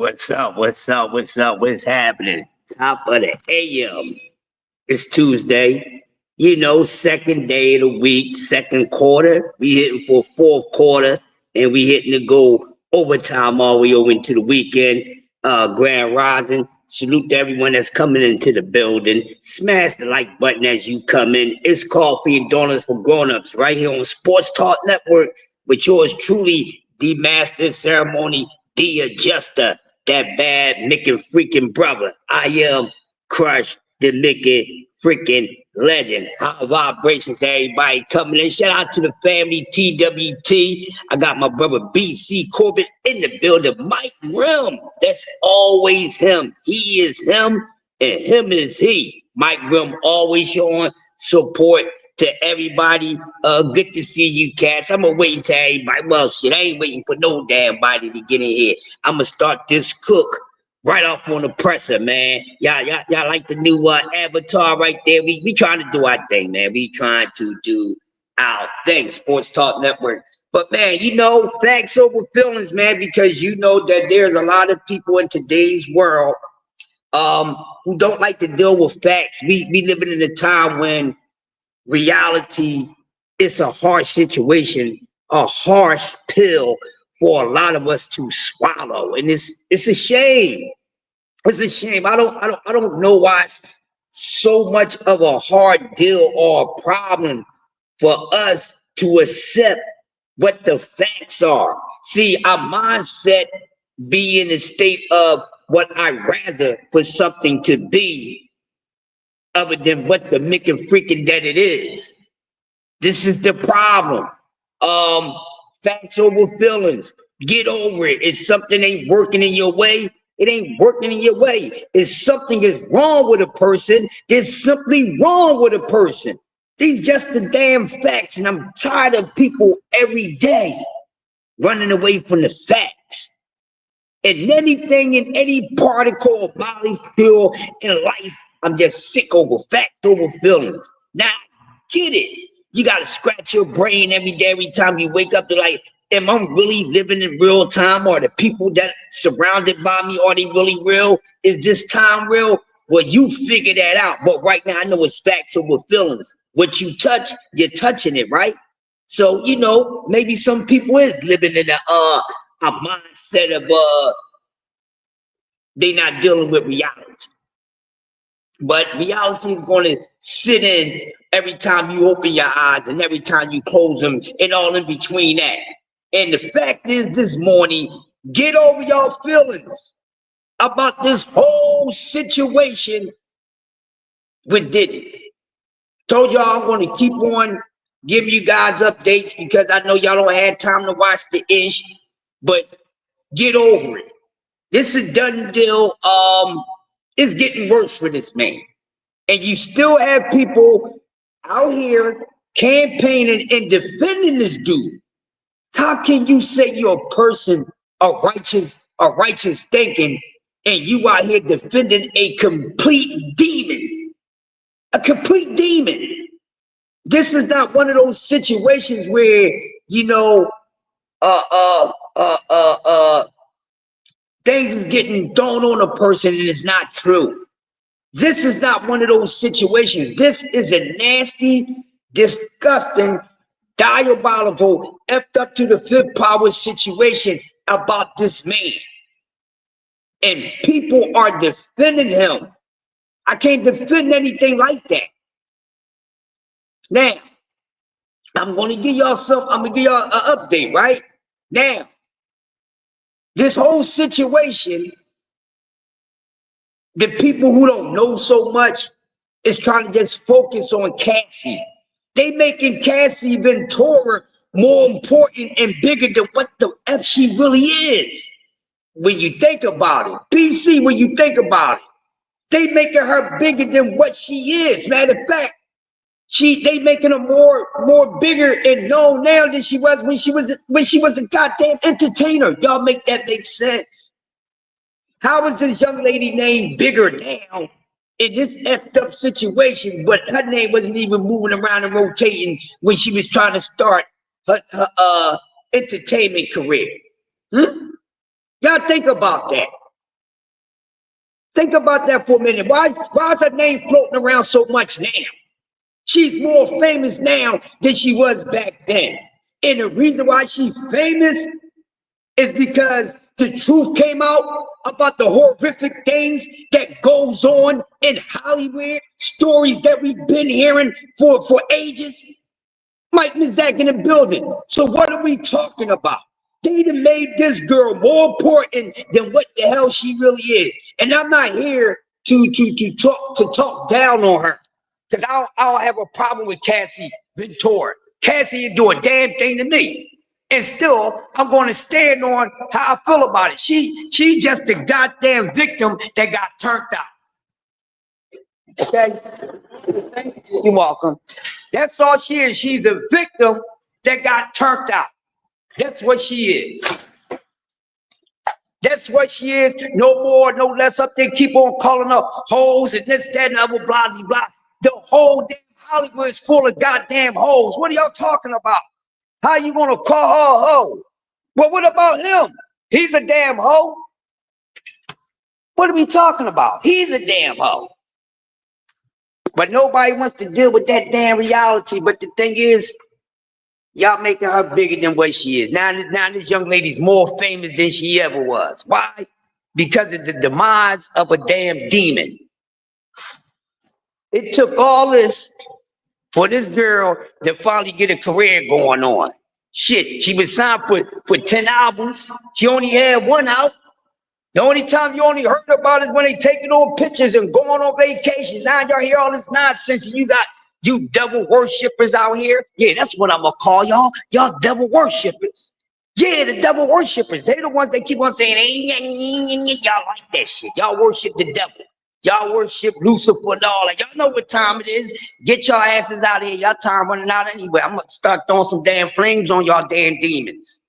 What's up? What's up? What's up? What's happening? Top of the AM. It's Tuesday. You know, second day of the week, second quarter. We hitting for fourth quarter, and we hitting to go overtime all the way over into the weekend. Grand Rising. Salute to everyone that's coming into the building. Smash the like button as you come in. It's Coffee and Donuts for Grown-Ups right here on Sports Talk Network with yours truly, the Master Ceremony, the Adjuster, that bad Mickey freaking brother. I am Crush, the Mickey freaking legend. High vibrations to everybody coming in. Shout out to the family TWT. I got my brother BC Corbett in the building. Mike Rim. That's always him. He is him and him is he. Mike Rim always showing support to everybody. Good to see you, cats. I'm gonna wait until everybody. Well, shit, I ain't waiting for no damn body to get in here. I'm gonna start this cook right off on the presser, man. Y'all like the new avatar right there? We trying to do our thing, man. We trying to do our thing. Sports Talk Network. But man, you know, facts over feelings, man, because you know that there's a lot of people in today's world who don't like to deal with facts. We living in a time when reality is a harsh situation, a harsh pill for a lot of us to swallow, and it's a shame. It's a shame. I don't know why it's so much of a hard deal or a problem for us to accept what the facts are. See, our mindset be in a state of what I rather for something to be other than what the Mickey freaking that it is. This is the problem. Facts over feelings. Get over it. If something ain't working in your way, it ain't working in your way. If something is wrong with a person, there's simply wrong with a person. These just the damn facts, and I'm tired of people every day running away from the facts. And anything in any particle of molecule in life, I'm just sick over facts over feelings. Now, get it. You got to scratch your brain every day, every time you wake up to like, am I really living in real time? Or the people that surrounded by me, are they really real? Is this time real? Well, you figure that out. But right now, I know it's facts over feelings. What you touch, you're touching it, right? So, you know, maybe some people is living in a mindset of they not dealing with reality. But reality is going to sit in every time you open your eyes and every time you close them and all in between that. And the fact is this morning, get over your feelings about this whole situation with Diddy. Told y'all I'm going to keep on giving you guys updates because I know y'all don't have time to watch the ish, but get over it. This is done deal. It's getting worse for this man. And you still have people out here campaigning and defending this dude. How can you say you're a person of righteous thinking, and you out here defending a complete demon? A complete demon. This is not one of those situations where, you know, things are getting thrown on a person and it's not true. This is not one of those situations. This is a nasty, disgusting, diabolical, effed up to the fifth power situation about this man. And people are defending him. I can't defend anything like that. Now, I'm going to give y'all an update, right? Now, this whole situation, the people who don't know so much is trying to just focus on Cassie. They making Cassie Ventura more important and bigger than what the F she really is. When you think about it, PC, when you think about it, they making her bigger than what she is. Matter of fact, they making her more bigger and known now than she was when she was a goddamn entertainer. Y'all make that make sense? How is this young lady name bigger now in this effed up situation, but her name wasn't even moving around and rotating when she was trying to start her entertainment career? Y'all think about that. Think about that for a minute. Why is her name floating around so much now? She's more famous now than she was back then. And the reason why she's famous is because the truth came out about the horrific things that goes on in Hollywood, stories that we've been hearing for ages. Mike Mizak in the building. So what are we talking about? They done made this girl more important than what the hell she really is. And I'm not here to talk down on her. Because I don't have a problem with Cassie Ventura. Cassie didn't do a damn thing to me. And still, I'm going to stand on how I feel about it. She just the goddamn victim that got turned out. Okay? You're welcome. That's all she is. She's a victim that got turned out. That's what she is. That's what she is. No more, no less. Up there, keep on calling her hoes and this, that, and other, blah, blah, blah. The whole damn Hollywood is full of goddamn hoes. What are y'all talking about? How you gonna call her a hoe? Well, what about him? He's a damn hoe. What are we talking about? He's a damn hoe. But nobody wants to deal with that damn reality. But the thing is, y'all making her bigger than what she is. Now this young lady's more famous than she ever was. Why? Because of the demise of a damn demon. It took all this for this girl to finally get a career going on. Shit, she was signed for 10 albums. She only had one out. The only time you only heard about it is when they taking on pictures and going on vacations. Now y'all hear all this nonsense and you got you devil worshippers out here. Yeah, that's what I'm gonna call y'all. Y'all devil worshippers. Yeah, the devil worshippers. They the ones that keep on saying, hey, y'all like that shit. Y'all worship the devil. Y'all worship Lucifer and all that. Y'all know what time it is. Get your asses out of here. Y'all time running out anyway. I'm gonna start throwing some damn flames on y'all damn demons.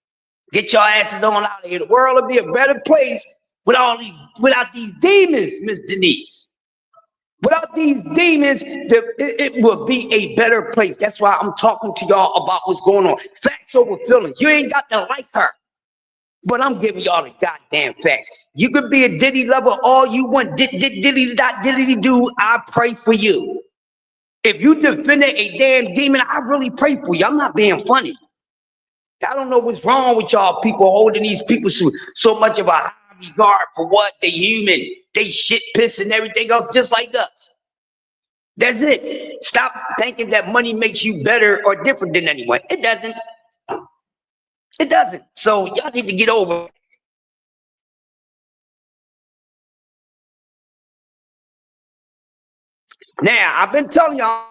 Get your asses on out of here. The world will be a better place without these demons, Miss Denise. Without these demons, it will be a better place. That's why I'm talking to y'all about what's going on. Facts over feelings. You ain't got to like her. But I'm giving y'all the goddamn facts. You could be a Diddy lover all you want. Diddy do. I pray for you. If you defended a damn demon, I really pray for you. I'm not being funny. I don't know what's wrong with y'all people holding these people so much of a high regard for what? They human. They shit, piss, and everything else just like us. That's it. Stop thinking that money makes you better or different than anyone. It doesn't. It doesn't. So y'all need to get over it. Now, I've been telling y'all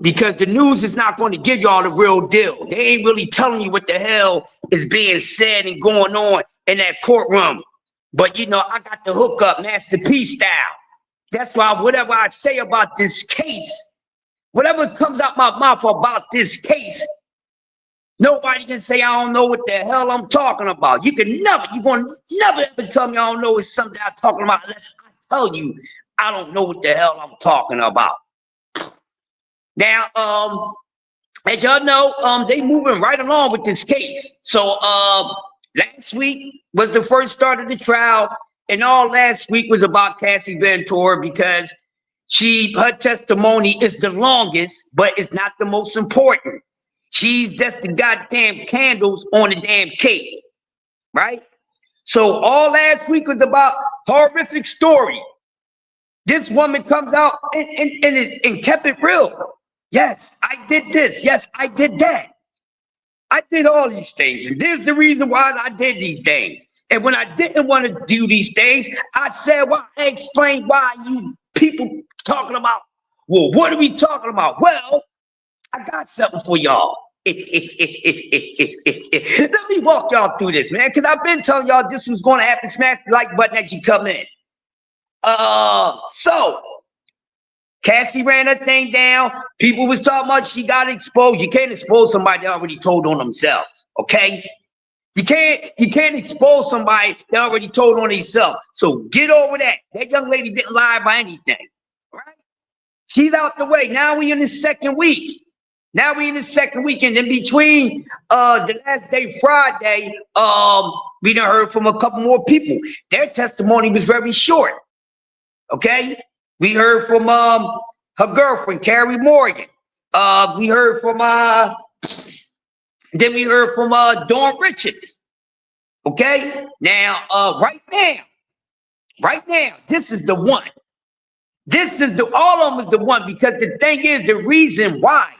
because the news is not going to give y'all the real deal. They ain't really telling you what the hell is being said and going on in that courtroom. But you know, I got the hookup, Master P style. That's why whatever I say about this case, whatever comes out my mouth about this case, nobody can say I don't know what the hell I'm talking about. You're gonna never ever tell me I don't know it's something I'm talking about unless I tell you I don't know what the hell I'm talking about. Now, as y'all know, they moving right along with this case. So last week was the first start of the trial, and all last week was about Cassie Ventura because her testimony is the longest, but it's not the most important. She's just the goddamn candles on the damn cake, right? So all last week was about horrific story. This woman comes out and kept it real. Yes, I did this. Yes, I did that. I did all these things. And there's the reason why I did these things. And when I didn't want to do these things, I said, well, I explained why you people talking about, well, what are we talking about? Well, I got something for y'all. Let me walk y'all through this, man, because I've been telling y'all this was going to happen. Smash the like button as you come in. So Cassie ran her thing down. People was talking about she got exposed. You can't expose somebody that already told on themselves, okay? You can't expose somebody that already told on themselves. So get over that. That young lady didn't lie about anything, right? She's out the way. Now we in the second week. Now we in the second weekend. In between the last day, Friday, we done heard from a couple more people. Their testimony was very short. Okay? We heard from her girlfriend, Carrie Morgan. We heard from then we heard from Dawn Richards. Okay? Now, right now, this is the one. This is all of them is the one, because the thing is, the reason why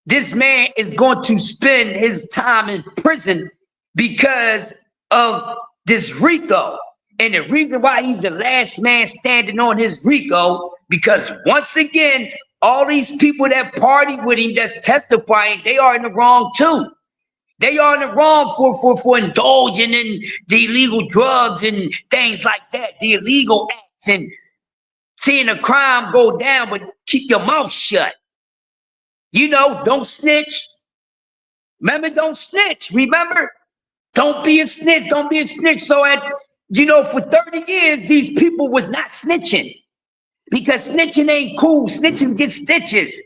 this man is going to spend his time in prison because of this RICO. And the reason why he's the last man standing on his RICO, because once again, all these people that party with him that's testifying, they are in the wrong too. They are in the wrong for indulging in the illegal drugs and things like that, the illegal acts, and seeing a crime go down, but keep your mouth shut. You know, don't snitch. Remember, don't snitch. Remember, don't be a snitch. Don't be a snitch. So for 30 years, these people was not snitching, because snitching ain't cool. Snitching gets stitches.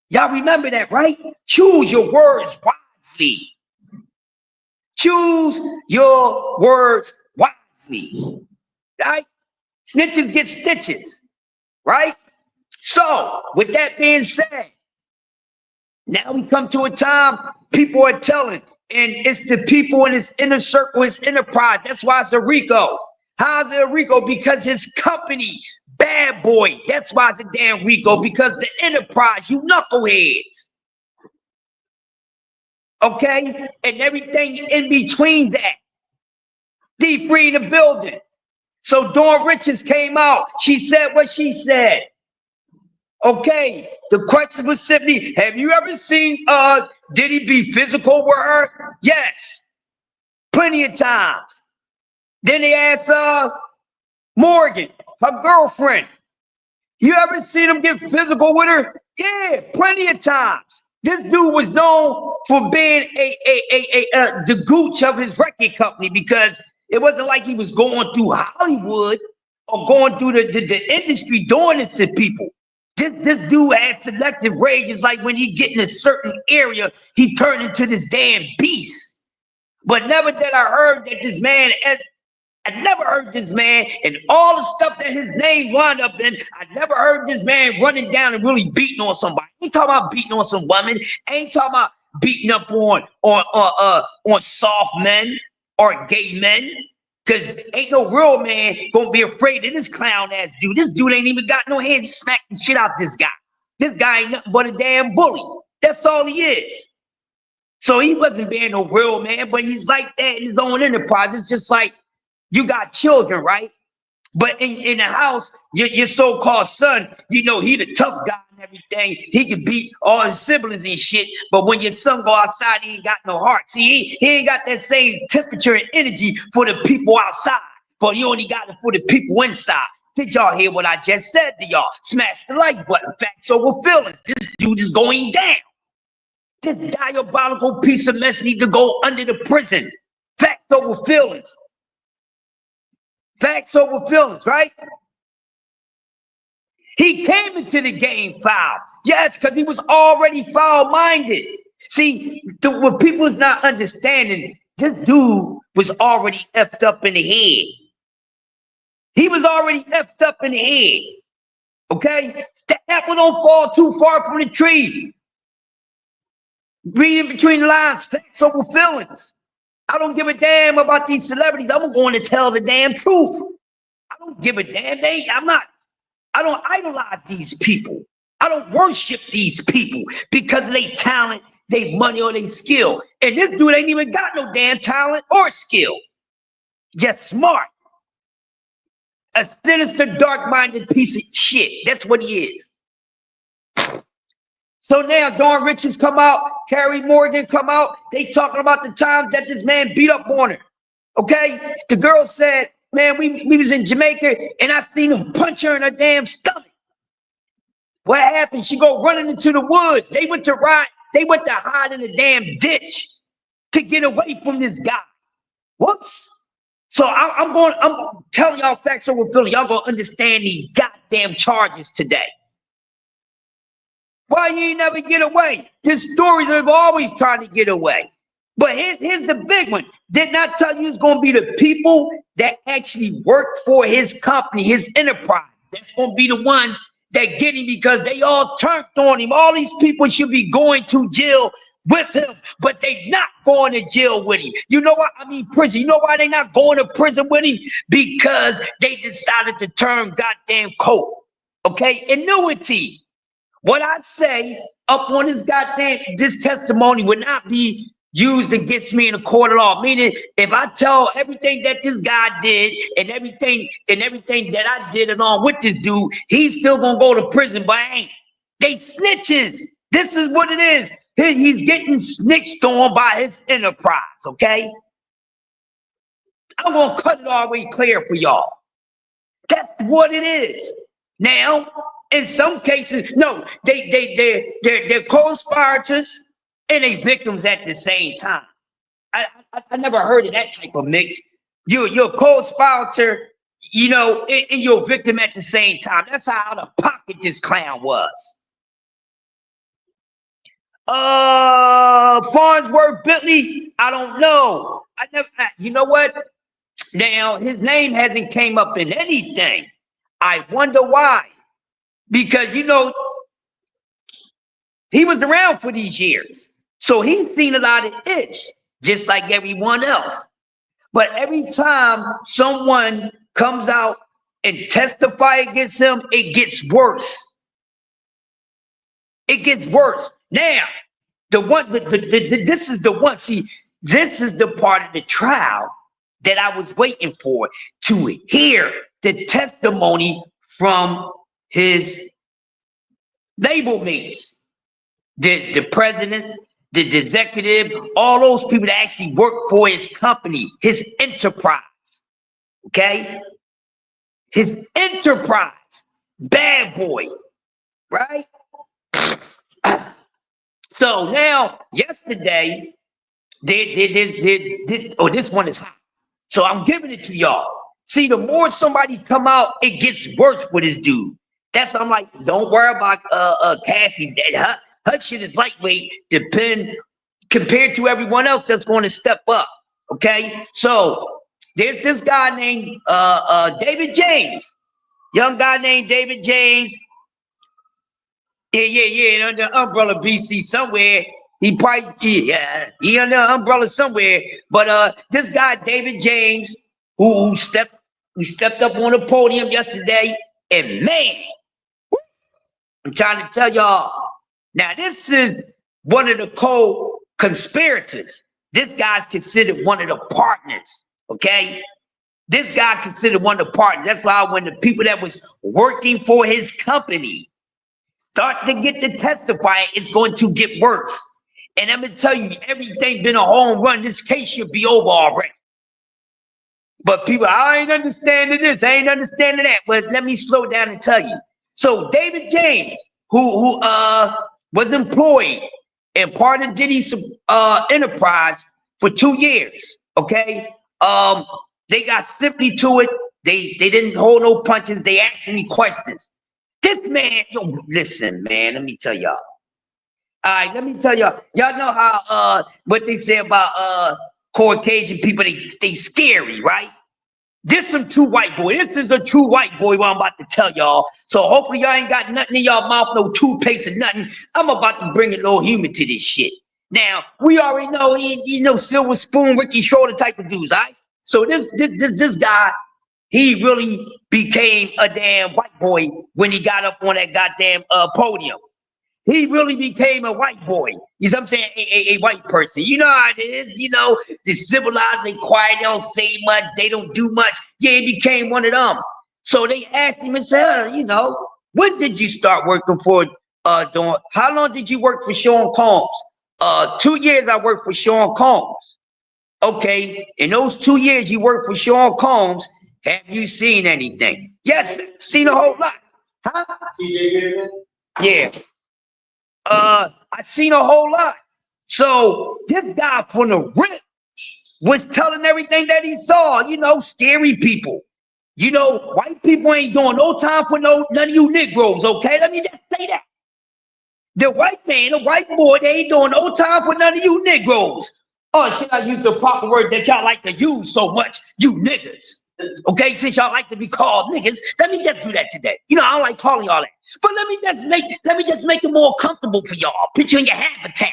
Y'all remember that, right? Choose your words wisely. Choose your words wisely. Right? Snitches get stitches. Right? So, with that being said, now we come to a time people are telling, and it's the people in his inner circle, his enterprise. That's why it's a RICO. How's it a RICO? Because his company, Bad Boy. That's why it's a damn RICO, because the enterprise, you knuckleheads. Okay? And everything in between that. D3 in the building. So Dawn Richards came out. She said what she said. Okay, the question was simply, have you ever seen Diddy be physical with her? Yes, plenty of times. Then they asked Morgan, her girlfriend, you ever seen him get physical with her? Yeah, plenty of times. This dude was known for being the gooch of his record company, because it wasn't like he was going through Hollywood or going through the industry doing this to people. This dude had selective rage. It's like when he get in a certain area, he turned into this damn beast. But never did I heard that this man, I never heard this man, and all the stuff that his name wound up in, I never heard this man running down and really beating on somebody. Ain't talking about beating on some women. Ain't talking about beating up on soft men or gay men. Because ain't no real man gonna be afraid of this clown ass dude. This dude ain't even got no hands to smack the shit out this guy. This guy ain't nothing but a damn bully. That's all he is. So he wasn't being no real man, but he's like that in his own enterprise. It's just like you got children, right? But in the house, your so-called son, he the tough guy and everything. He can beat all his siblings and shit. But when your son go outside, he ain't got no heart. See, he ain't got that same temperature and energy for the people outside. But he only got it for the people inside. Did y'all hear what I just said to y'all? Smash the like button. Facts over feelings. This dude is going down. This diabolical piece of mess needs to go under the prison. Facts over feelings. Facts over feelings, right? He came into the game foul. Yes, because he was already foul-minded. See, what people is not understanding, this dude was already effed up in the head. He was already effed up in the head. Okay? The apple don't fall too far from the tree. Reading between the lines, facts over feelings. I don't give a damn about these celebrities. I'm going to tell the damn truth. I don't give a damn. I don't idolize these people. I don't worship these people because of their talent, their money, or their skill. And this dude ain't even got no damn talent or skill. Just smart. A sinister, dark-minded piece of shit. That's what he is. So now Dawn Richards come out, Carrie Morgan come out. They talking about the time that this man beat up on her. Okay? The girl said, man, we was in Jamaica and I seen him punch her in her damn stomach. What happened? She go running into the woods. They went to hide in a damn ditch to get away from this guy. Whoops. So I'm telling y'all facts over feeling. Y'all gonna understand these goddamn charges today. Why you ain't never get away? The stories are always trying to get away. But here's the big one. Didn't I tell you it's going to be the people that actually work for his company, his enterprise? That's going to be the ones that get him because they all turned on him. All these people should be going to jail with him, but they not going to jail with him. You know what? I mean, prison. You know why they not going to prison with him? Because they decided to turn goddamn coat. Okay? Annuity. What I say up on this testimony would not be used against me in a court of law. Meaning, if I tell everything that this guy did and everything that I did along with this dude, he's still gonna go to prison, but I ain't. They snitches. This is what it is. He's getting snitched on by his enterprise, okay? I'm gonna cut it all the way clear for y'all. That's what it is. Now, in some cases, no, they're co-conspirators and they victims at the same time. I never heard of that type of mix. You're a co-conspirator, you know, and you're a victim at the same time. That's how out of pocket this clown was. Farnsworth Bentley, I don't know. You know what? Now, his name hasn't came up in anything. I wonder why. Because, you know, he was around for these years. So he's seen a lot of ish, just like everyone else. But every time someone comes out and testify against him, it gets worse. It gets worse. Now, this is the one. See, this is the part of the trial that I was waiting for, to hear the testimony from his label mates, the president, the executive, all those people that actually work for his company, his enterprise. Okay? His enterprise. Bad boy. Right? So now, yesterday, this one is hot. So I'm giving it to y'all. See, the more somebody come out, it gets worse for this dude. That's why I'm like, don't worry about Cassie. Her shit is lightweight, compared to everyone else that's going to step up. Okay, so there's this guy named David James, young guy named David James. Yeah, under umbrella BC somewhere. He under umbrella somewhere. But this guy David James, who stepped up on the podium yesterday, and man, I'm trying to tell y'all. Now this is one of the co-conspirators. This guy's considered one of the partners. Okay, this guy considered one of the partners. That's why when the people that was working for his company start to get to testify, it's going to get worse. And I'm gonna tell you, everything been a home run. This case should be over already. But people, I ain't understanding this. I ain't understanding that. But let me slow down and tell you. So David James, who was employed and part of Diddy's enterprise for 2 years. Okay, they got simply to it. They didn't hold no punches. They asked any questions. This man, yo, listen, man, let me tell y'all. All right, let me tell y'all. Y'all know how what they say about Caucasian people, they scary, right? This some true white boy. This is a true white boy, what I'm about to tell y'all. So hopefully y'all ain't got nothing in y'all mouth, no toothpaste or nothing. I'm about to bring a little humor to this shit. Now, we already know, you know, Silver Spoon, Ricky Schroeder type of dudes, all right? So this guy, he really became a damn white boy when he got up on that goddamn podium. He really became a white boy. You know what I'm saying? A white person. You know how it is. You know, the civilized, they quiet, they don't say much, they don't do much. Yeah, he became one of them. So they asked him and said, you know, when did you start working for Dawn? How long did you work for Sean Combs? 2 years I worked for Sean Combs. Okay, in those 2 years you worked for Sean Combs, have you seen anything? Yes, seen a whole lot. Huh? Yeah. I seen a whole lot. So this guy from the rip was telling everything that he saw, you know, scary people. You know, white people ain't doing no time for none of you Negroes, okay? Let me just say that. The white man, the white boy, they ain't doing no time for none of you Negroes. Oh, should I use the proper word that y'all like to use so much? You niggas. Okay, since y'all like to be called niggas, let me just do that today. You know, I don't like calling y'all that. But let me just make it more comfortable for y'all. Put you in your habitat.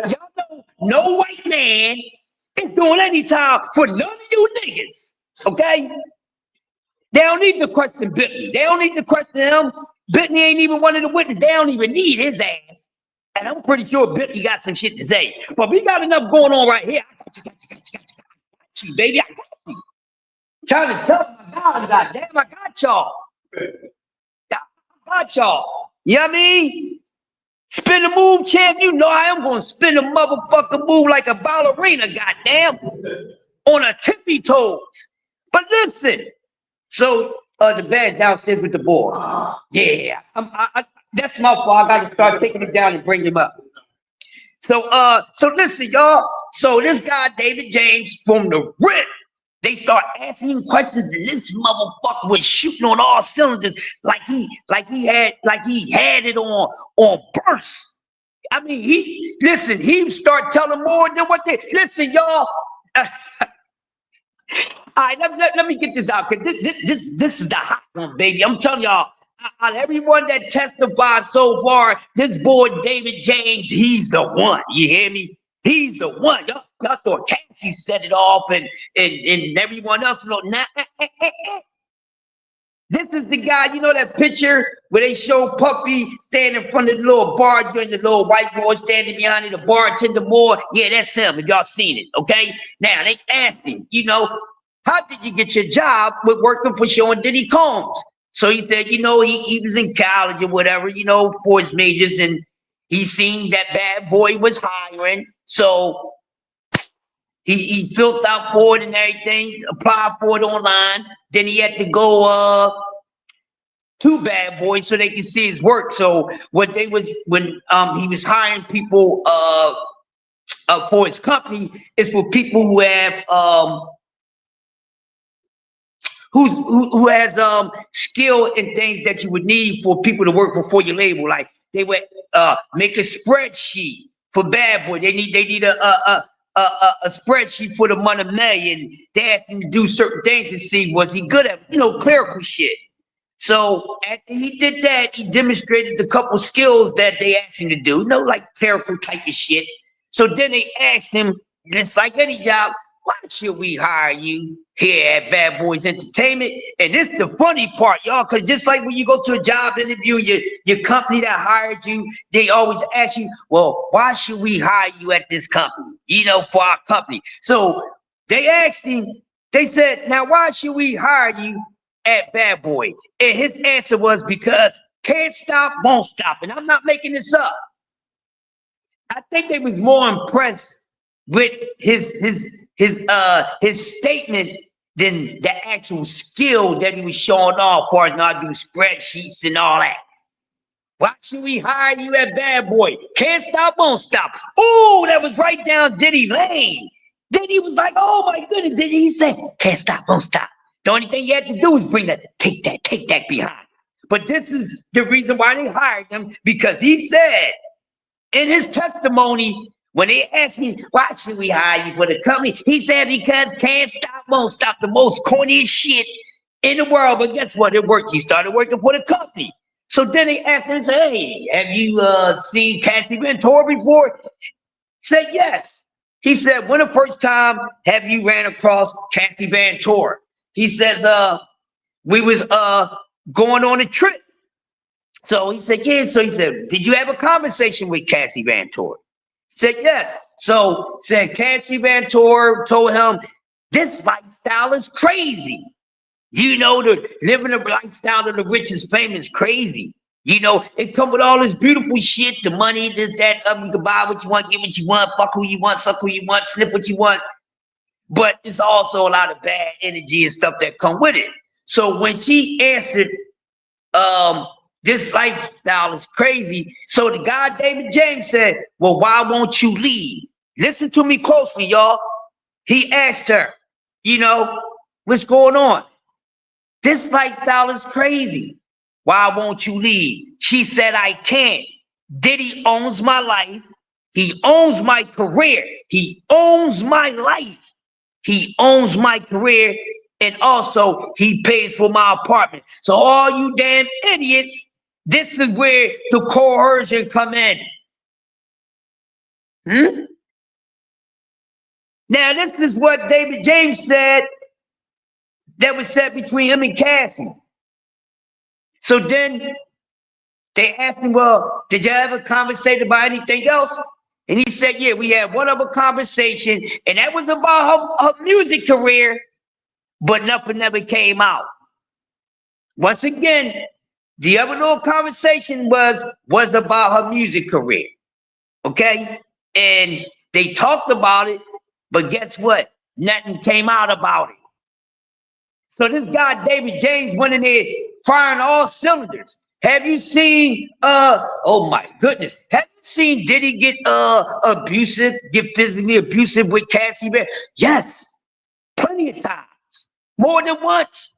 Y'all know no white man is doing any time for none of you niggas. Okay? They don't need to question Bentley. They don't need to question him. Bentley ain't even one of the witnesses. They don't even need his ass. And I'm pretty sure Bentley got some shit to say. But we got enough going on right here. I got you, baby. I got you. Trying to tell my God, goddamn, I got y'all. I got y'all. You know what I mean? Spin the move, champ. You know I am going to spin the motherfucking move like a ballerina, goddamn. On a tippy toes. But listen. So the band downstairs with the board. Yeah. That's my fault. I got to start taking him down and bring him up. So listen, y'all. So this guy, David James, from the rip, they start asking him questions, and this motherfucker was shooting on all cylinders like he had it on burst. I mean, he start telling more than what they listen, y'all. All right, let me get this out, because this is the hot one, baby. I'm telling y'all, out of everyone that testified so far, this boy David James, he's the one. You hear me? He's the one. Y'all thought Cassie set it off and everyone else. Nah, This is the guy, you know that picture where they show Puffy standing in front of the little bar joint, the little white boy standing behind it, the bartender more. Yeah, that's him, if y'all seen it, okay? Now, they asked him, you know, how did you get your job with working for Sean Diddy Combs? So he said, you know, he was in college or whatever, you know, for his majors, and he seen that Bad Boy was hiring. So he filled out for it and everything, applied for it online. Then he had to go to Bad Boy so they could see his work. So what they was when he was hiring people for his company is for people who have who has skill and things that you would need for people to work for your label. Like they would make a spreadsheet for Bad Boy. They need a spreadsheet for the money million. They asked him to do certain things to see was he good at, you know, clerical shit. So after he did that, he demonstrated the couple skills that they asked him to do, you know, like clerical type of shit. So then they asked him, just like any job, why should we hire you here at Bad Boys Entertainment? And this is the funny part, y'all, because just like when you go to a job interview, your company that hired you, they always ask you, well, why should we hire you at this company? You know, for our company. So they asked him, they said, now why should we hire you at Bad Boy? And his answer was, because can't stop, won't stop. And I'm not making this up. I think they was more impressed with his statement than the actual skill that he was showing off for not doing spreadsheets and all that. Why should we hire you at Bad Boy? Can't stop, won't stop. Oh, that was right down Diddy Lane. Diddy was like, oh my goodness. Diddy, he said, can't stop, won't stop. The only thing you had to do is bring that, take that behind. But this is the reason why they hired him, because he said in his testimony, when they asked me, why should we hire you for the company? He said, because can't stop, won't stop, the most corniest shit in the world. But guess what? It worked. He started working for the company. So then they asked him and said, hey, have you seen Cassie Ventura before? He said, yes. He said, when the first time have you ran across Cassie Ventura? He says, we was going on a trip. So he said, yeah. So he said, did you have a conversation with Cassie Ventura? He said, yes. So said Cassie Ventura told him, this lifestyle is crazy. You know, the living a lifestyle of the rich and famous is crazy. You know, it come with all this beautiful shit, the money, this, that, you can buy what you want, get what you want, fuck who you want, suck who you want, slip what you want. But it's also a lot of bad energy and stuff that come with it. So when she answered, this lifestyle is crazy. So the guy, David James, said, well, why won't you leave? Listen to me closely, y'all. He asked her, you know, what's going on? This lifestyle is crazy. Why won't you leave? She said, I can't. Diddy owns my life. He owns my career. He owns my life. He owns my career. And also, he pays for my apartment. So all you damn idiots, this is where the coercion come in. Now, this is what David James said that was said between him and Cassie. So then they asked him, well, did you ever conversate about anything else? And he said, yeah, we had one other conversation, and that was about her music career, but nothing ever came out. Once again, the other little conversation was about her music career, okay? And they talked about it, but guess what? Nothing came out about it. So this guy, David James, went in there firing all cylinders. Have you seen, oh my goodness, have you seen Diddy get abusive, get physically abusive with Cassie Bear? Yes, plenty of times, more than once.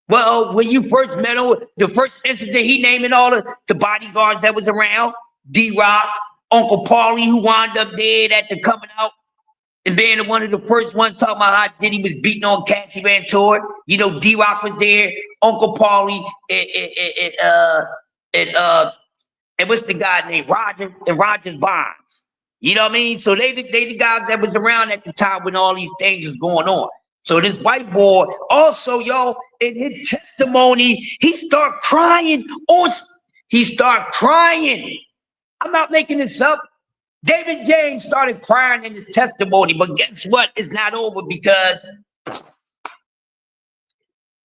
Well, when you first met him, the first incident, he naming all the bodyguards that was around, D-Rock, Uncle Paulie, who wound up dead at the coming out, and being one of the first ones talking about how Diddy was beating on Cassie Van tour. You know, D-Rock was there, Uncle Paulie, and what's the guy named Roger and Rogers Bonds. You know what I mean? So they the guys that was around at the time when all these things was going on. So this white boy, also, yo, in his testimony, he start crying. He start crying. I'm not making this up. David James started crying in his testimony, but guess what? It's not over because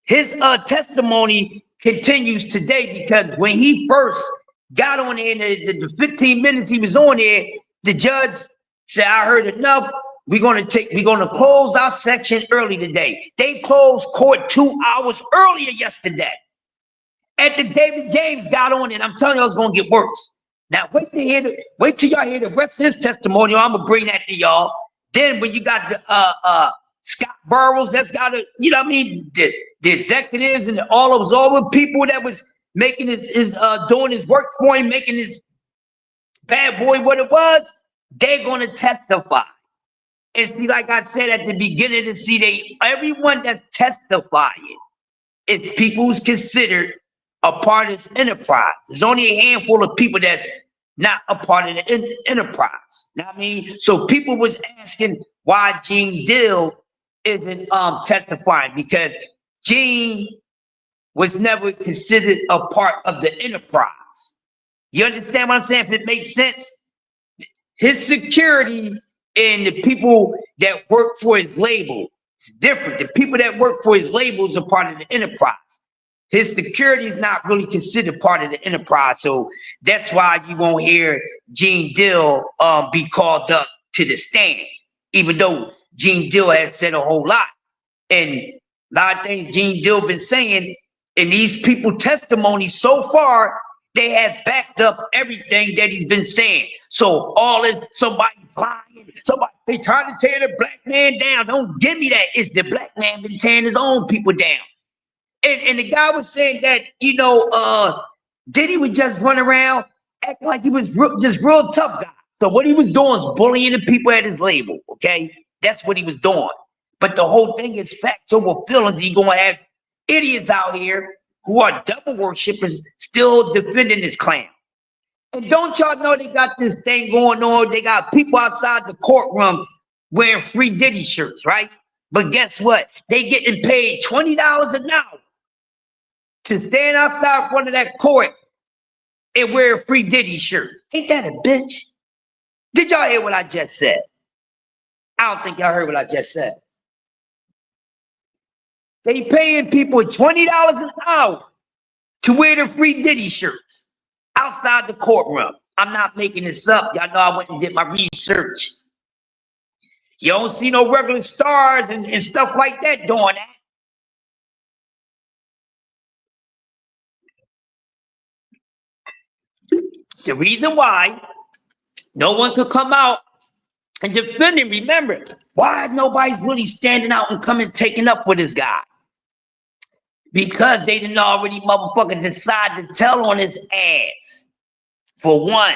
his testimony continues today, because when he first got on there, in the 15 minutes he was on there, the judge said, I heard enough. We're gonna close our section early today. They closed court 2 hours earlier yesterday. After David James got on it, I'm telling you, it's gonna get worse. Now wait till y'all hear the rest of his testimony. I'm gonna bring that to y'all. Then when you got the Scott Burrows, that's got to, you know what I mean, the executives and all the people that was making his doing his work for him, making his bad boy what it was, they're gonna testify. And see, like I said at the beginning, to see everyone that's testifying is people who's considered a part of this enterprise. There's only a handful of people that's not a part of the enterprise. You know what I mean? So people was asking why Gene Dill isn't testifying, because Gene was never considered a part of the enterprise. You understand what I'm saying? If it makes sense, his security and the people that work for his label is different. The people that work for his label is a part of the enterprise. His security is not really considered part of the enterprise. So that's why you won't hear Gene Dill be called up to the stand, even though Gene Dill has said a whole lot. And a lot of things Gene Dill been saying in these people testimonies so far, they have backed up everything that he's been saying. So all this, somebody's lying, they trying to tear the black man down. Don't give me that. It's the black man been tearing his own people down. And the guy was saying that, you know, Diddy would just run around acting like he was just real tough guy. So what he was doing is bullying the people at his label, okay? That's what he was doing. But the whole thing is facts over feelings. You're going to have idiots out here who are devil worshippers still defending this clown. And don't y'all know they got this thing going on? They got people outside the courtroom wearing free Diddy shirts, right? But guess what? They getting paid $20 an hour to stand outside front of that court and wear a free Diddy shirt. Ain't that a bitch? Did y'all hear what I just said? I don't think y'all heard what I just said. They paying people $20 an hour to wear the free Diddy shirts outside the courtroom. I'm not making this up. Y'all know I went and did my research. You don't see no regular stars and stuff like that doing that. The reason why no one could come out and defend him, remember, why nobody's really standing out and coming taking up with this guy? Because they didn't already motherfucking decide to tell on his ass. for one.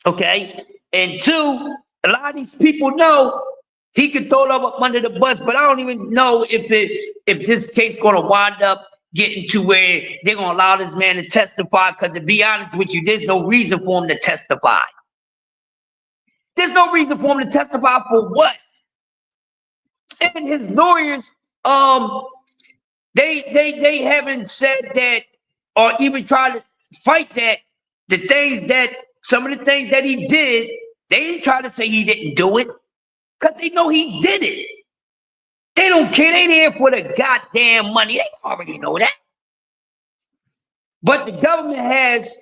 Okay? And two, a lot of these people know he could throw them up under the bus, but I don't even know if this case gonna wind up getting to where they're gonna allow this man to testify, because to be honest with you, there's no reason for him to testify. There's no reason for him to testify for what? And his lawyers, they haven't said that or even tried to fight that the things that some of the things that he did, they didn't try to say he didn't do it, because they know he did it. They don't care. They ain't here for the goddamn money. They already know that. But the government has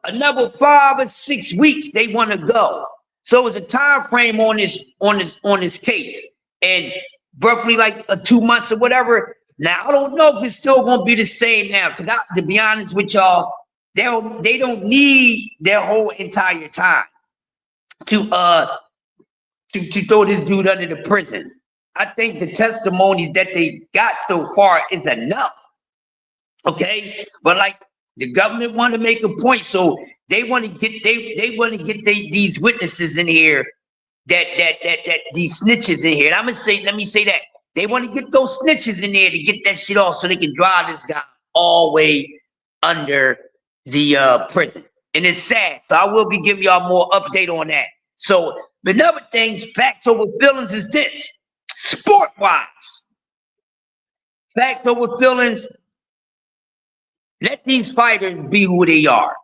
another 5 or 6 weeks they want to go. So it's a time frame on this case, and roughly like 2 months or whatever. Now I don't know if it's still gonna be the same now, because to be honest with y'all, they don't need their whole entire time to throw this dude under the prison. I think the testimonies that they got so far is enough. Okay, but like the government want to make a point, so they want to get these witnesses in here, that these snitches in here. And let me say that they want to get those snitches in there to get that shit off, so they can drive this guy all the way under the prison. And it's sad. So I will be giving y'all more update on that. So another things, facts over feelings is this. Sport-wise, facts over feelings. Let these fighters be who they are.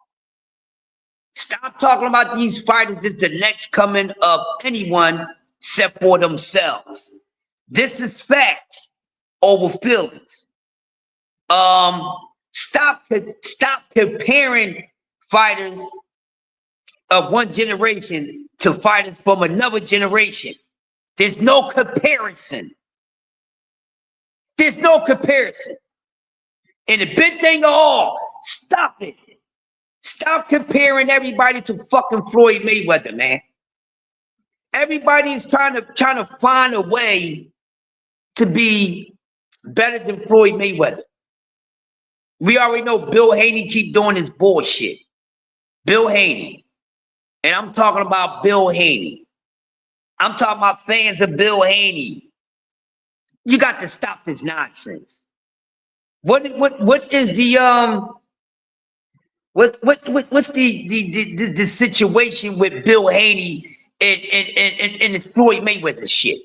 Stop talking about these fighters as the next coming of anyone except for themselves. This is facts over feelings. Stop comparing fighters of one generation to fighters from another generation. There's no comparison. There's no comparison. And the big thing of all, stop it. Stop comparing everybody to fucking Floyd Mayweather, man. Everybody is trying to find a way to be better than Floyd Mayweather. We already know Bill Haney keep doing his bullshit. Bill Haney. And I'm talking about Bill Haney. I'm talking about fans of Bill Haney. You got to stop this nonsense. What's the what's the situation with Bill Haney and the Floyd Mayweather shit?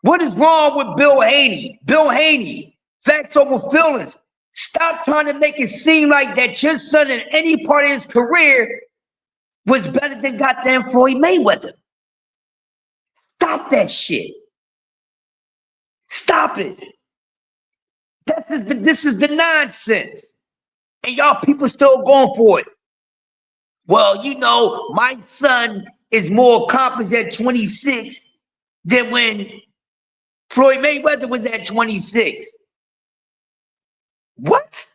What is wrong with Bill Haney? Bill Haney, facts over feelings. Stop trying to make it seem like that your son in any part of his career was better than goddamn Floyd Mayweather. Stop that shit. Stop it. This is the nonsense. And y'all people still going for it. Well, you know, my son is more accomplished at 26 than when Floyd Mayweather was at 26. What?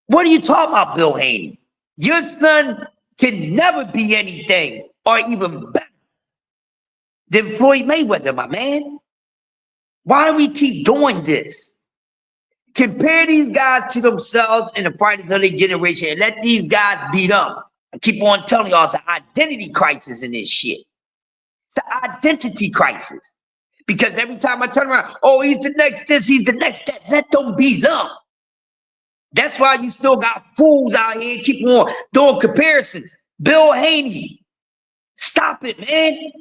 What are you talking about, Bill Haney? Your son can never be anything or even better than Floyd Mayweather, my man. Why do we keep doing this? Compare these guys to themselves and the fighters of their generation and let these guys beat them. I keep on telling y'all it's an identity crisis in this shit. It's an identity crisis. Because every time I turn around, oh, he's the next this, he's the next that. Let them be them. That's why you still got fools out here keep on doing comparisons. Bill Haney, stop it, man.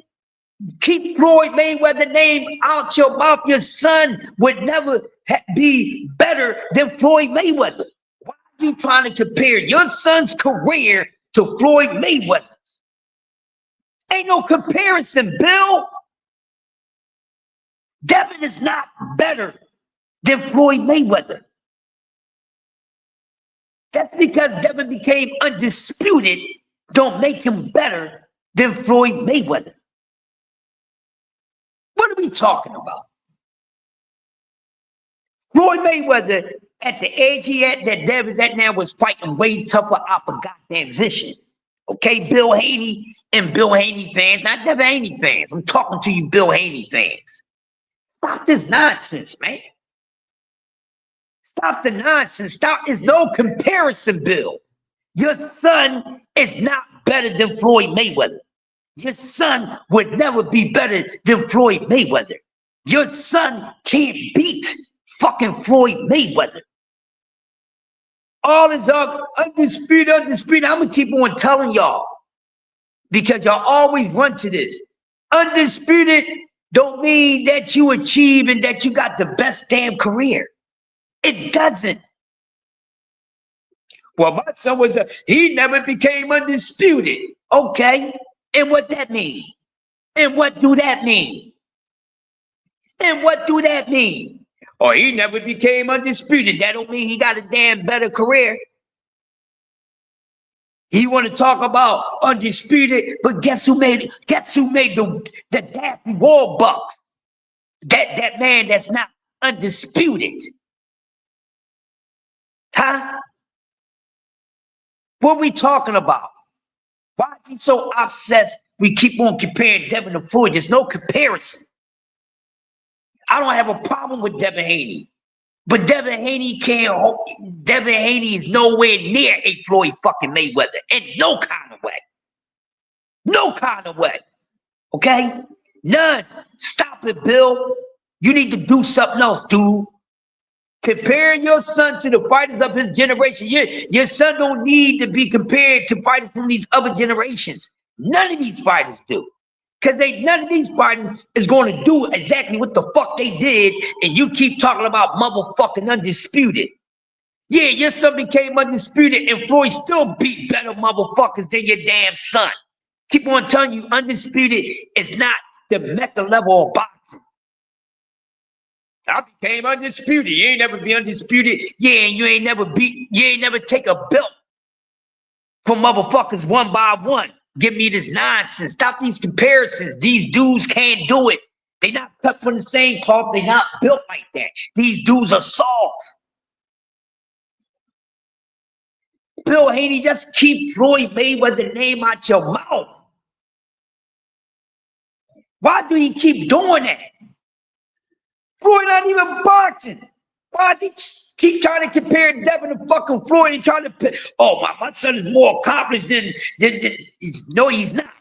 Keep Floyd Mayweather's name out your mouth. Your son would never be better than Floyd Mayweather. Why are you trying to compare your son's career to Floyd Mayweather's? Ain't no comparison, Bill. Devin is not better than Floyd Mayweather. That's because Devin became undisputed, don't make him better than Floyd Mayweather. What are we talking about? Floyd Mayweather, at the age he at, that Devin's at now, was fighting way tougher opposition. Okay, Bill Haney and Bill Haney fans, not Devin Haney fans. I'm talking to you, Bill Haney fans. Stop this nonsense, man. Stop the nonsense. Stop. There's no comparison, Bill. Your son is not better than Floyd Mayweather. Your son would never be better than Floyd Mayweather. Your son can't beat fucking Floyd Mayweather. All is undisputed. I'm gonna keep on telling y'all because y'all always run to this. Undisputed don't mean that you achieve and that you got the best damn career. It doesn't. Well, my son he never became undisputed. Okay, and what that mean? And what do that mean? And what do that mean? Or he never became undisputed. That don't mean he got a damn better career. He want to talk about undisputed, but guess who made the Daffy Wall buck? That man that's not undisputed. Huh? What are we talking about? Why is he so obsessed? We keep on comparing Devin to Floyd. There's no comparison. I don't have a problem with Devin Haney. But Devin Haney is nowhere near a Floyd fucking Mayweather. In no kind of way. No kind of way. Okay? None. Stop it, Bill. You need to do something else, dude. Comparing your son to the fighters of his generation. Your son don't need to be compared to fighters from these other generations. None of these fighters do. Because none of these fighters is going to do exactly what the fuck they did, and you keep talking about motherfucking undisputed. Yeah, your son became undisputed, and Floyd still beat better motherfuckers than your damn son. Keep on telling you undisputed is not the mecca level of boxing. I became undisputed. You ain't never be undisputed. Yeah, and you ain't never take a belt from motherfuckers one by one. Give me this nonsense. Stop these comparisons. These dudes can't do it. They not cut from the same cloth. They not built like that. These dudes are soft. Bill Haney, just keep Floyd Mayweather's name out your mouth. Why do he keep doing that? Floyd not even boxing. Why does he keep trying to compare Devin to fucking Floyd and trying to my son is more accomplished than no, he's not.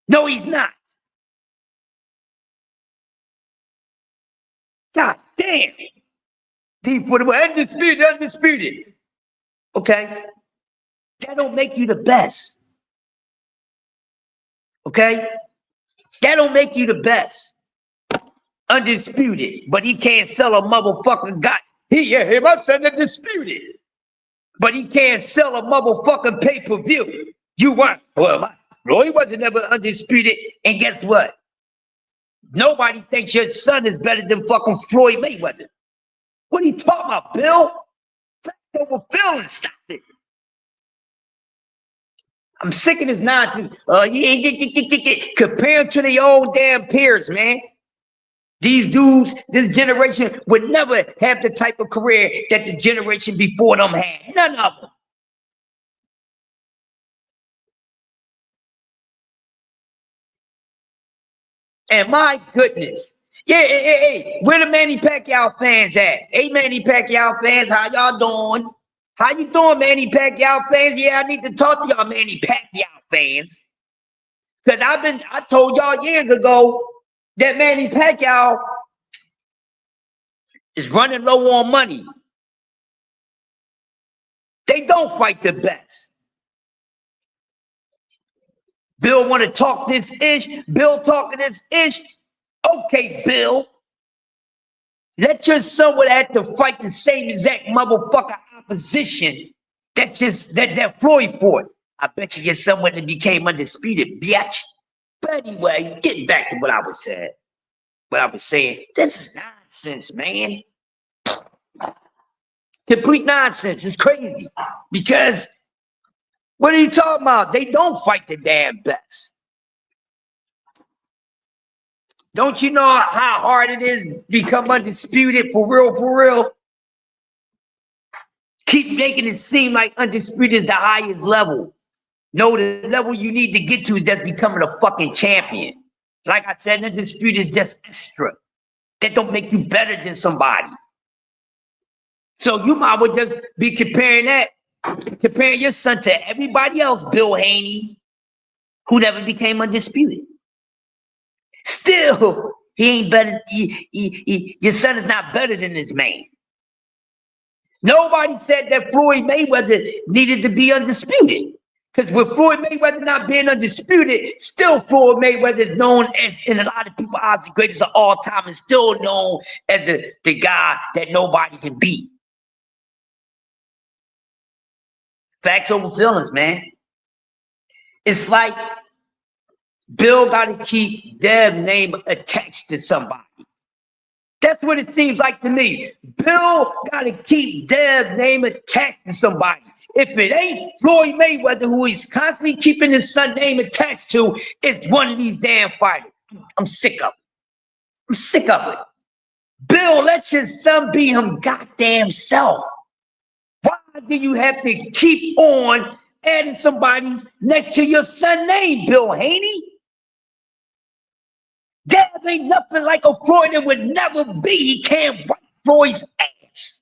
No, he's not. God damn. Deep for the undisputed. Okay? That don't make you the best. Okay? That don't make you the best. Undisputed. But he can't sell a motherfucking guy. My son undisputed. But he can't sell a motherfucking pay-per-view. You weren't. Well, Floyd wasn't ever undisputed. And guess what? Nobody thinks your son is better than fucking Floyd Mayweather. What are you talking about, Bill? Fact over feelings. Stop it. I'm sick of this nonsense. Compared to their own damn peers, man. These dudes, this generation would never have the type of career that the generation before them had. None of them. And my goodness. Yeah, hey, where the Manny Pacquiao fans at? Hey, Manny Pacquiao fans, how y'all doing? How you doing, Manny Pacquiao fans? Yeah, I need to talk to y'all Manny Pacquiao fans. Because I told y'all years ago that Manny Pacquiao is running low on money. They don't fight the best. Bill want to talk this ish. Bill talking this ish. Okay, Bill. Let your son would have to fight the same exact motherfucker opposition that Floyd fought. I bet you your son would have became undisputed, bitch. But anyway, getting back to what I was saying. This is nonsense, man. Complete nonsense. It's crazy. Because what are you talking about? They don't fight the damn best. Don't you know how hard it is to become undisputed for real? Keep making it seem like undisputed is the highest level. No, the level you need to get to is just becoming a fucking champion. Like I said, undisputed is just extra. That don't make you better than somebody. So you might well just be comparing your son to everybody else, Bill Haney, who never became undisputed. Still, he ain't better. Your son is not better than this man. Nobody said that Floyd Mayweather needed to be undisputed. Because with Floyd Mayweather not being undisputed, still Floyd Mayweather is known as, in a lot of people's eyes, the greatest of all time, and still known as the guy that nobody can beat. Facts over feelings, man. It's like Bill got to keep their name attached to somebody. That's what it seems like to me. Bill got to keep their name attached to somebody. If it ain't Floyd Mayweather, who he's constantly keeping his son's name attached to, it's one of these damn fighters. I'm sick of it. I'm sick of it. Bill, let your son be him goddamn self. Why do you have to keep on adding somebody next to your son's name, Bill Haney? There ain't nothing like a Floyd that would never be. He can't wipe Floyd's ass.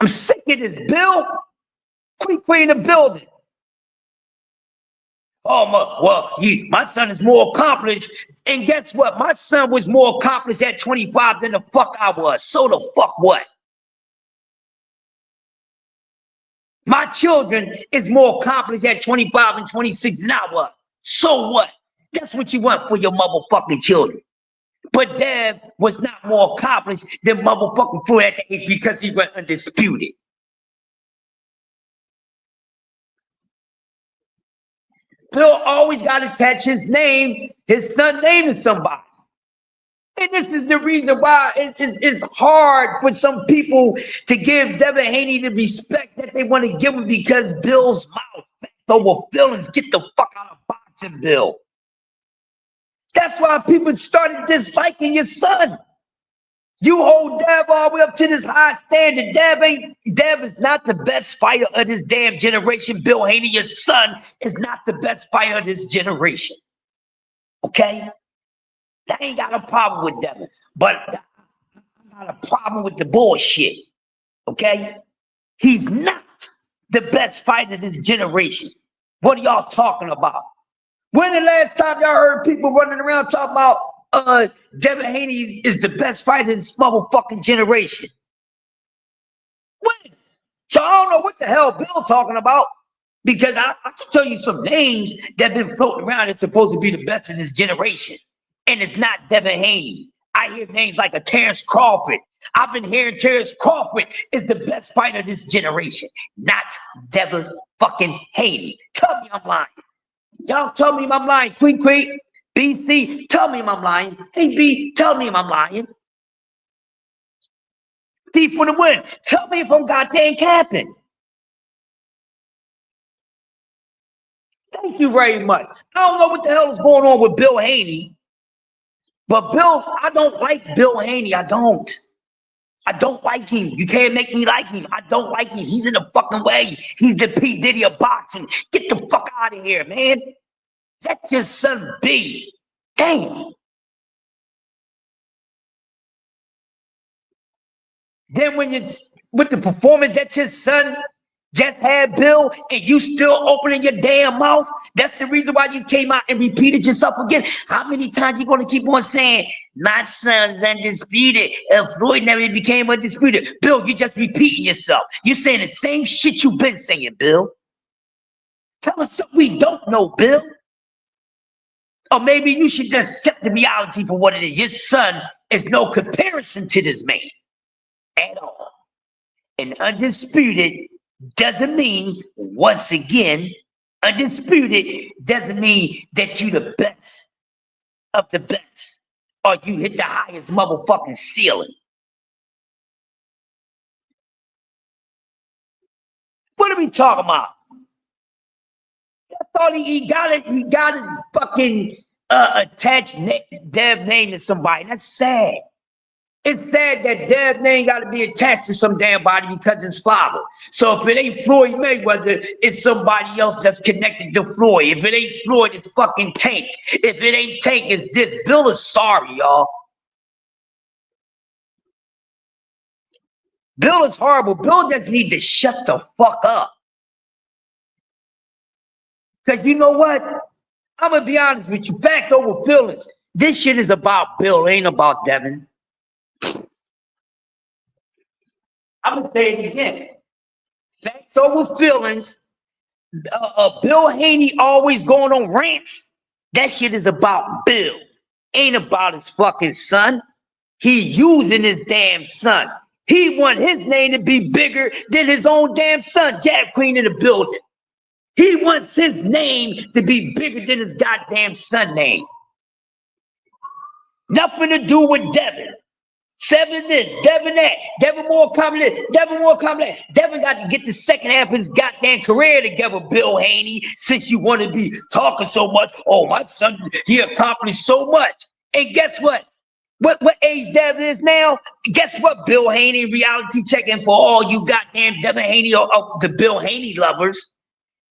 I'm sick of this, Bill. Quick in the building. Oh, my son is more accomplished. And guess what? My son was more accomplished at 25 than the fuck I was. So the fuck what? My children is more accomplished at 25 and 26 than I was. So what? That's what you want for your motherfucking children. But Dev was not more accomplished than motherfucking Floyd at the age because he went undisputed. Bill always got to attach his son's name to somebody. And this is the reason why it's hard for some people to give Devin Haney the respect that they want to give him, because Bill's mouth, facts over feelings. Get the fuck out of boxing, Bill. That's why people started disliking your son. You hold Dev all the way up to this high standard. Dev is not the best fighter of this damn generation. Bill Haney, your son, is not the best fighter of this generation. Okay? I ain't got a problem with Devin, but I got a problem with the bullshit. Okay? He's not the best fighter of this generation. What are y'all talking about? When the last time y'all heard people running around talking about Devin Haney is the best fighter in this motherfucking generation? When? So I don't know what the hell Bill talking about, because I can tell you some names that have been floating around that's supposed to be the best in this generation. And it's not Devin Haney. I hear names like a Terrence Crawford. I've been hearing Terrence Crawford is the best fighter of this generation, not Devin fucking Haney. Tell me I'm lying. Y'all tell me I'm lying. Queen, BC, tell me I'm lying. Hey, B, tell me I'm lying. D for the win. Tell me if I'm goddamn capping. Thank you very much. I don't know what the hell is going on with Bill Haney. But I don't like Bill Haney. I don't like him. You can't make me like him. I don't like him. He's in the fucking way. He's the P. Diddy of boxing. Get the fuck out of here, man. Let your son be. Damn. Then when you, with the performance that your son just had, Bill, and you still opening your damn mouth, that's the reason why you came out and repeated yourself again. How many times you gonna keep on saying, my son's undisputed, Floyd never became undisputed? Bill, you just repeating yourself. You're saying the same shit you've been saying, Bill. Tell us something we don't know, Bill. Or maybe you should just accept the reality for what it is. Your son is no comparison to this man at all. And undisputed doesn't mean, once again, undisputed doesn't mean that you the best of the best, or you hit the highest motherfucking ceiling. What are we talking about? I thought he got it fucking attached Dev name to somebody. That's sad. It's sad that Dev name got to be attached to some damn body because it's father. So if it ain't Floyd Mayweather, it's somebody else that's connected to Floyd. If it ain't Floyd, it's fucking Tank. If it ain't Tank, it's this. Bill is sorry, y'all. Bill is horrible. Bill just need to shut the fuck up. Because you know what? I'm going to be honest with you. Fact over feelings. This shit is about Bill, ain't about Devin. I'm going to say it again. Facts over feelings. Bill Haney always going on rants. That shit is about Bill. Ain't about his fucking son. He using his damn son. He want his name to be bigger than his own damn son. Jab Queen in the building. He wants his name to be bigger than his goddamn son name. Nothing to do with Devin. Seven this, Devin that, Devin more coming this, Devin more coming that. Devin got to get the second half of his goddamn career together, Bill Haney, since you want to be talking so much. Oh, my son, he accomplished so much. And guess what? What age Devin is now? Guess what, Bill Haney? Reality checking for all you goddamn Devin Haney or the Bill Haney lovers.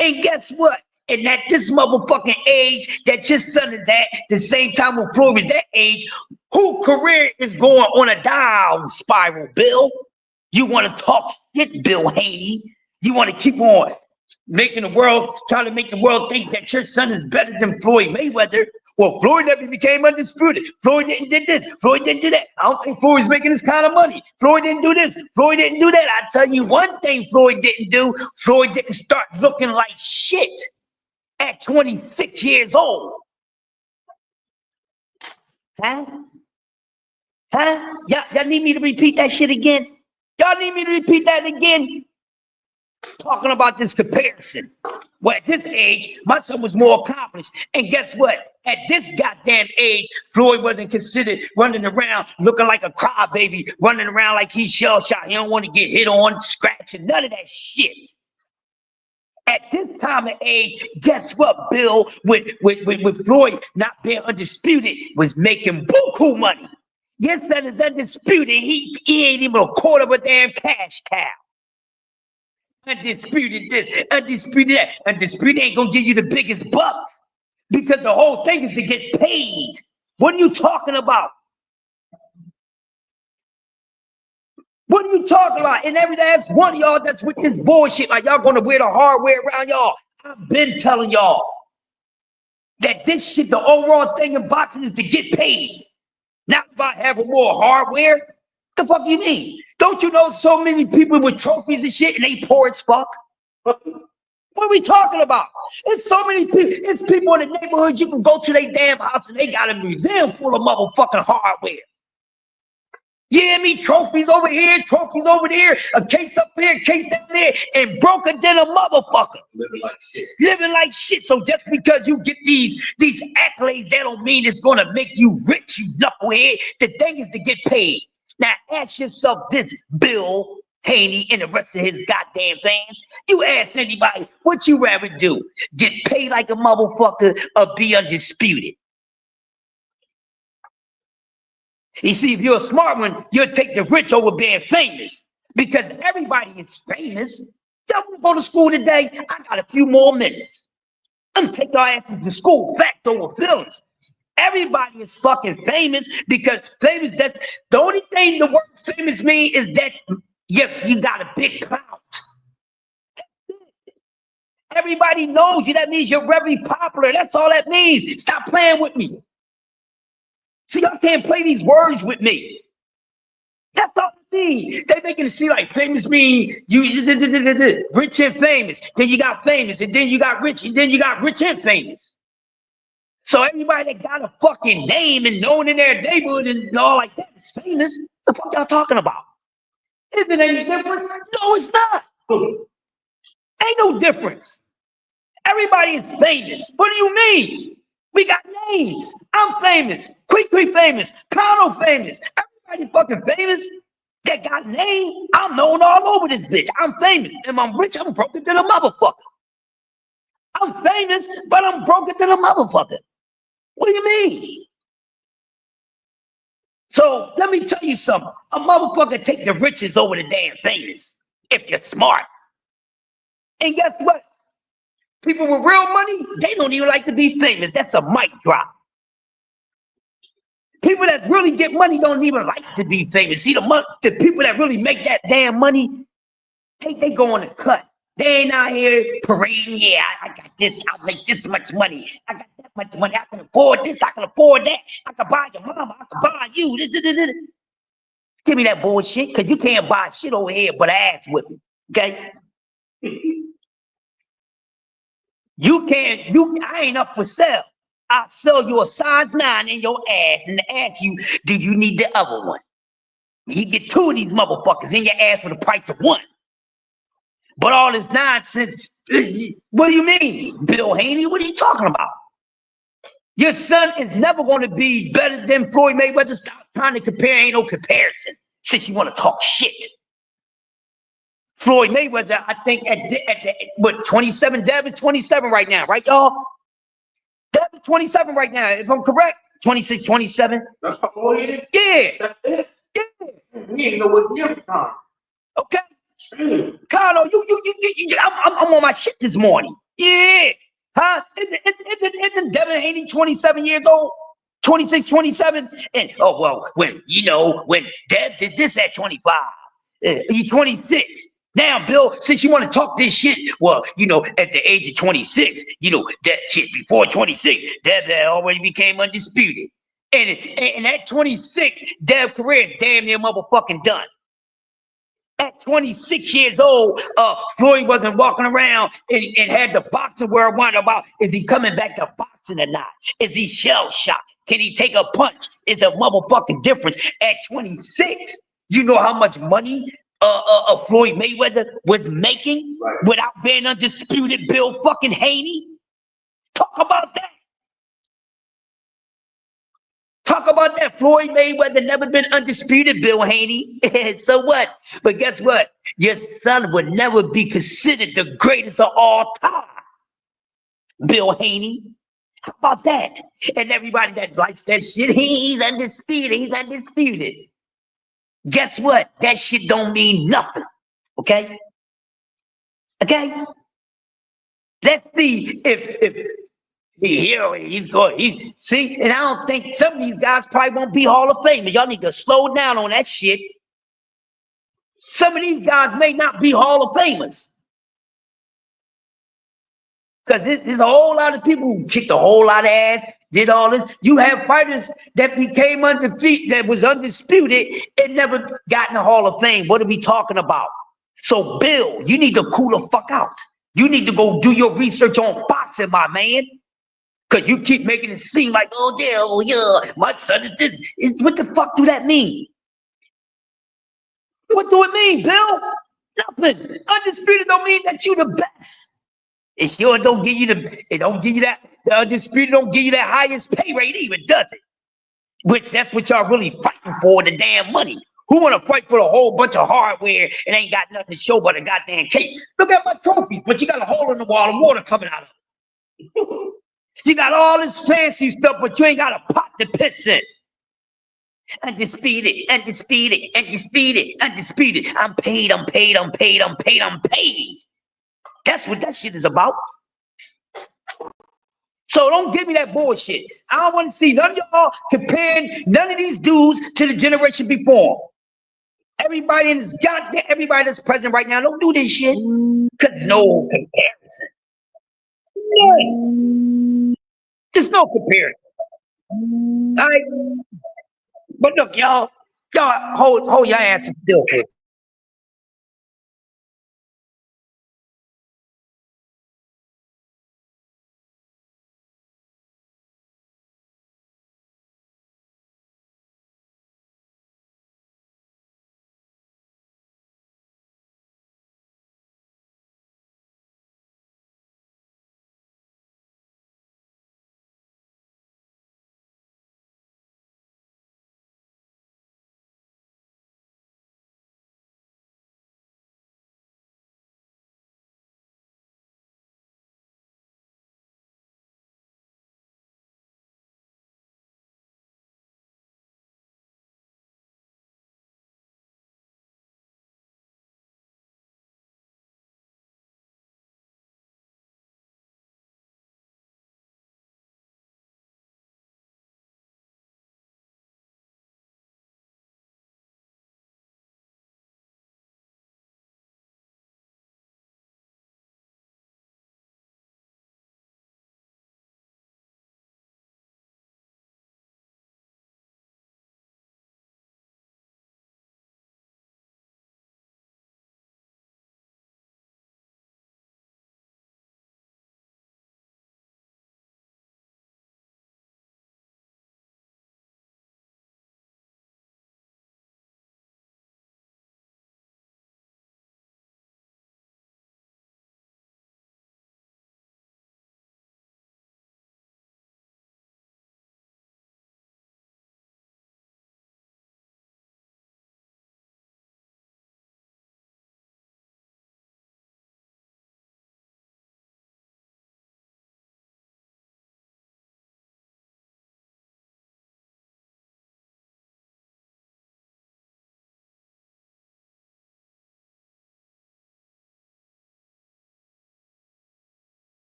And guess what? And at this motherfucking age that your son is at, the same time when Floyd was that age, whose career is going on a down spiral, Bill? You want to talk shit, Bill Haney? You want to keep on making the world, trying to make the world think that your son is better than Floyd Mayweather? Well, Floyd never became undisputed. Floyd didn't do this. Floyd didn't do that. I don't think Floyd's making this kind of money. Floyd didn't do this. Floyd didn't do that. I tell you one thing Floyd didn't do. Floyd didn't start looking like shit at 26 years old. Huh? Huh? Y'all need me to repeat that shit again? Y'all need me to repeat that again? Talking about this comparison. Well, at this age, my son was more accomplished. And guess what? At this goddamn age, Floyd wasn't considered running around looking like a crybaby, running around like he's shell shot. He don't want to get hit on, scratching, none of that shit. At this time of age, guess what, Bill, with Floyd not being undisputed, was making buku money. Your son is undisputed. He ain't even a quarter of a damn cash cow. Undisputed this, undisputed that. Undisputed ain't gonna give you the biggest bucks because the whole thing is to get paid. What are you talking about? What are you talking about? And every last one of y'all that's with this bullshit, like y'all gonna wear the hardware around y'all. I've been telling y'all that this shit, the overall thing in boxing is to get paid. Not about having more hardware. The fuck you mean? Don't you know so many people with trophies and shit and they poor as fuck? What are we talking about? There's so many people. It's people in the neighborhood you can go to their damn house and they got a museum full of motherfucking hardware. You hear me? Trophies over here, trophies over there, a case up here, a case down there, and broker than a motherfucker. Living like shit. Living like shit. So just because you get these accolades, that don't mean it's gonna make you rich, you knucklehead. The thing is to get paid. Now ask yourself this, Bill Haney and the rest of his goddamn fans. You ask anybody, what you rather do? Get paid like a motherfucker or be undisputed? You see, if you're a smart one, you'll take the rich over being famous because everybody is famous. Y'all want to go to school today? I got a few more minutes. I'm gonna take y'all asses to school, facts over feelings. Everybody is fucking famous because famous, that the only thing the word famous means is that you got a big clout. Everybody knows you. That means you're very popular. That's all that means. Stop playing with me. See, y'all can't play these words with me. That's all it means. They making it seem like famous mean you rich and famous. Then you got famous, and then you got rich, and then you got rich and famous. So everybody that got a fucking name and known in their neighborhood and all like that is famous. The fuck y'all talking about? Is it any different? No, it's not. Ain't no difference. Everybody is famous. What do you mean? We got names. I'm famous. Quick famous. Kano famous. Everybody fucking famous. That got name. I'm known all over this bitch. I'm famous. And I'm rich. I'm broker than a motherfucker. I'm famous, but I'm broker than a motherfucker. What do you mean? So let me tell you something. A motherfucker take the riches over the damn famous. If you're smart. And guess what? People with real money, they don't even like to be famous. That's a mic drop. People that really get money don't even like to be famous. See, the people that really make that damn money, they go on the cut. They ain't out here parading. Yeah, I got this. I'll make this much money. I got that much money. I can afford this. I can afford that. I can buy your mama. I can buy you. Give me that bullshit, because you can't buy shit over here but ass whipping. Okay? I ain't up for sale. I'll sell you a size 9 in your ass and ask you, do you need the other one? You get 2 of these motherfuckers in your ass for the price of 1. But all this nonsense, what do you mean, Bill Haney? What are you talking about? Your son is never going to be better than Floyd Mayweather. Stop trying to compare. Ain't no comparison. Since you want to talk shit. Floyd Mayweather, I think at what, 27? Dev is 27 right now, right, y'all? Dev is 27 right now, if I'm correct. 26, 27. That's how old he is? Yeah. That's it? Yeah. We didn't know what year it was. Okay. Carlo, I'm on my shit this morning. Yeah. Huh? Isn't Devin Haney 27 years old? 26, 27? And oh well, when Dev did this at 25, he's 26. Now, Bill, since you want to talk this shit, well, at the age of 26, that shit before 26, Dev already became undisputed. And at 26, Dev's career is damn near motherfucking done. At 26 years old, Floyd wasn't walking around and had the boxing world wonder about, is he coming back to boxing or not? Is he shell shocked? Can he take a punch? It's a motherfucking difference. At 26, you know how much money Floyd Mayweather was making without being undisputed Bill fucking Haney? Talk about that. Talk about that. Floyd Mayweather never been undisputed, Bill Haney. So what? But guess what? Your son would never be considered the greatest of all time, Bill Haney. How about that? And everybody that likes that shit, he's undisputed. He's undisputed. Guess what? That shit don't mean nothing. Okay? Okay? Let's see if he's going. See, and I don't think some of these guys probably won't be Hall of Famers. Y'all need to slow down on that shit. Some of these guys may not be Hall of Famers. Because there's a whole lot of people who kicked a whole lot of ass, did all this. You have fighters that became undefeated, that was undisputed, and never got in the Hall of Fame. What are we talking about? So, Bill, you need to cool the fuck out. You need to go do your research on boxing, my man. Because you keep making it seem like, oh yeah, my son is this. What the fuck do that mean? What do it mean, Bill? Nothing. Undisputed don't mean that you the best. It sure don't give you the undisputed don't give you that highest pay rate even, does it? Which that's what y'all really fighting for, the damn money. Who want to fight for a whole bunch of hardware and ain't got nothing to show but a goddamn case? Look at my trophies, but you got a hole in the wall and water coming out of it. You got all this fancy stuff, but you ain't got a pot to piss in. Undisputed, undisputed, undisputed, undisputed. I'm paid. That's what that shit is about. So don't give me that bullshit. I don't want to see none of y'all comparing none of these dudes to the generation before. Everybody in this goddamn, everybody that's present right now, don't do this shit. Because no comparison. None. There's no comparison. All right. But look, y'all hold your asses still for a